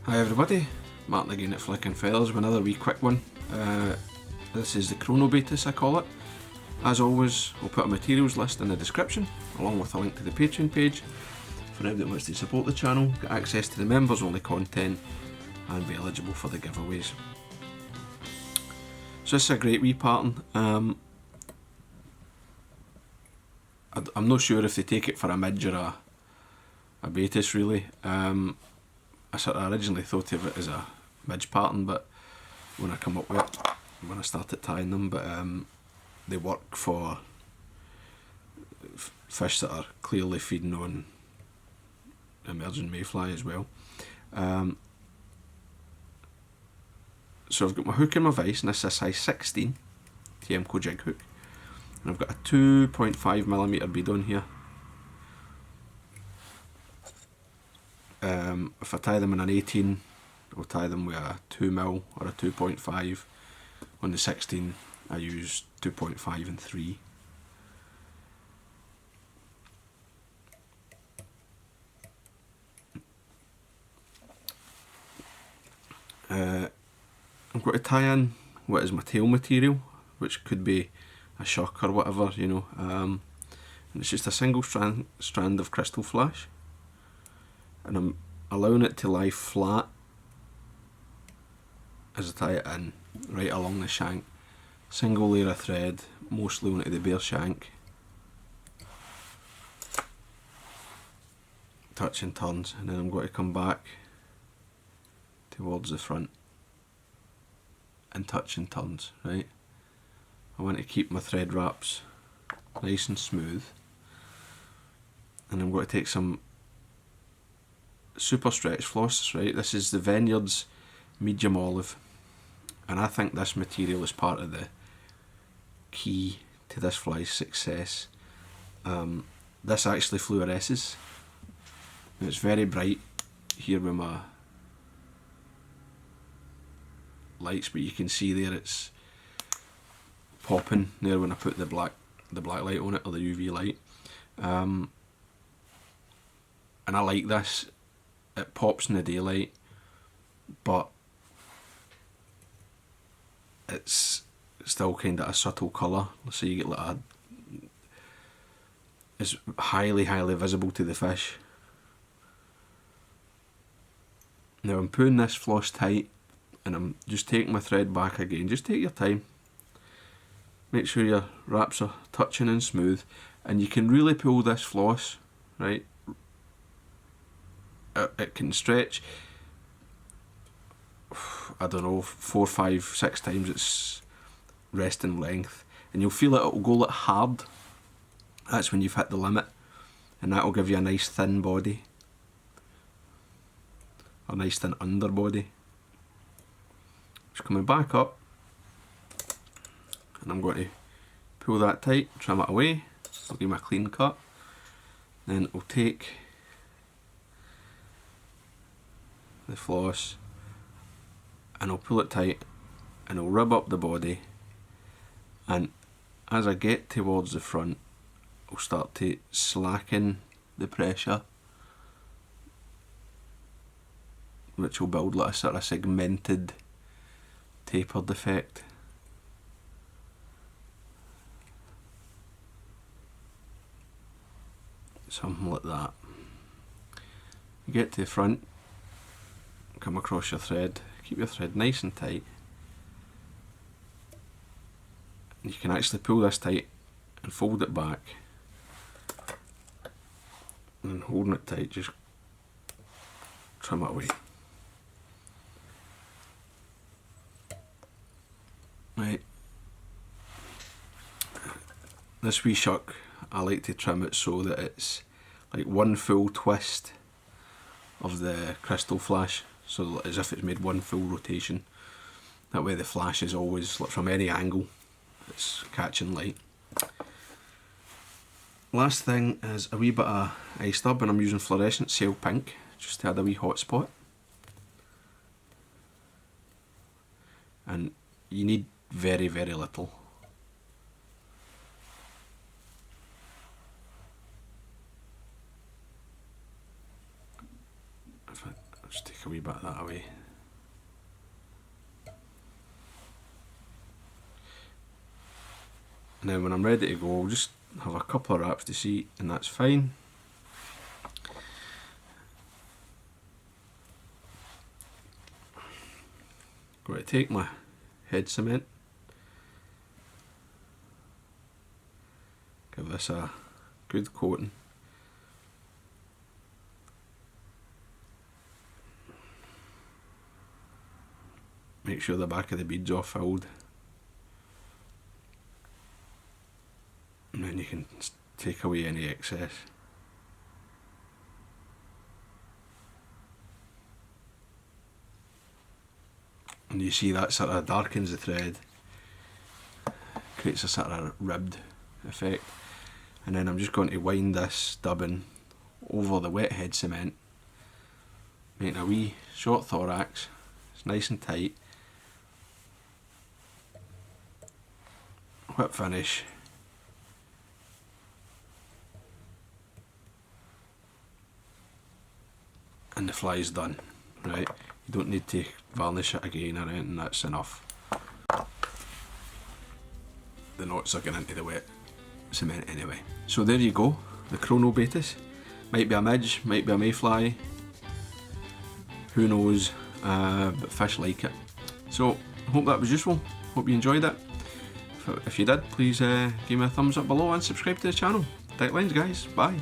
Hi everybody, Martyn again at Flicking Feathers with another wee quick one. This is the Chironobaetis, I call it. As always, I'll put a materials list in the description, along with a link to the Patreon page for anyone that wants to support the channel, get access to the members only content and be eligible for the giveaways. So this is a great wee pattern. I'm not sure if they take it for a midge or a baetis really. I sort of originally thought of it as a midge pattern, but when I come up with it, when I started tying them, but they work for fish that are clearly feeding on emerging mayfly as well. So I've got my hook in my vise, and this is a size 16 TMCO jig hook, and I've got a 2.5mm bead on here. If I tie them in an 18, I'll tie them with a 2mm or a 2.5. On the 16, I use 2.5 and 3. I'm going to tie in what is my tail material, which could be a shuck or whatever, you know. And it's just a single strand of crystal flash, and I'm allowing it to lie flat as I tie it in, right along the shank. Single layer of thread, mostly onto the bare shank. Touch and turns, and then I'm going to come back towards the front and touch and turns, right? I want to keep my thread wraps nice and smooth, and I'm going to take some super stretch floss, right? This is the Veniard's medium olive, and I think this material is part of the key to this fly's success. This actually fluoresces, and it's very bright here with my lights, but you can see there it's popping there when I put the black light on it, or the UV light. And I like this. It pops in the daylight, but it's still kind of a subtle colour, so you get like a, it's highly visible to the fish. Now I'm pulling this floss tight, and I'm just taking my thread back again. Just take your time, make sure your wraps are touching and smooth, and you can really pull this floss, right? It can stretch, I don't know, 4, 5, 6 times its resting length, and you'll feel it'll go like hard. That's when you've hit the limit, and that'll give you a nice thin body, a nice thin underbody. Just coming back up, and I'm going to pull that tight, trim it away. I'll give me a clean cut. Then I'll take the floss, and I'll pull it tight, and I'll rub up the body, and as I get towards the front, I'll start to slacken the pressure, which will build like a sort of segmented, tapered effect. Something like that. You get to the front, come across your thread, keep your thread nice and tight. You can actually pull this tight and fold it back, and holding it tight, just trim it away. Right, this wee shuck, I like to trim it so that it's like one full twist of the crystal flash, so as if it's made one full rotation. That way the flash is always, like, from any angle, it's catching light. Last thing is a wee bit of ice stub, and I'm using fluorescent sail pink just to add a wee hot spot. And you need very little. just take a wee bit of that away. And then when I'm ready to go, I'll just have a couple of wraps to seat, and that's fine. Going to take my head cement, give this a good coating. Make sure the back of the bead's all filled. And then you can take away any excess. And you see that sort of darkens the thread, creates a sort of ribbed effect. And then I'm just going to wind this dubbing over the wet head cement, making a wee short thorax. It's nice and tight. Whip finish. And the fly's done, right? You don't need to varnish it again or anything, that's enough. The knots are going into the wet cement anyway. So there you go, the Chironobaetis. Might be a midge, might be a mayfly, who knows, but fish like it. So, hope that was useful, hope you enjoyed it. If you did, please give me a thumbs up below and subscribe to the channel. Tight lines guys, bye.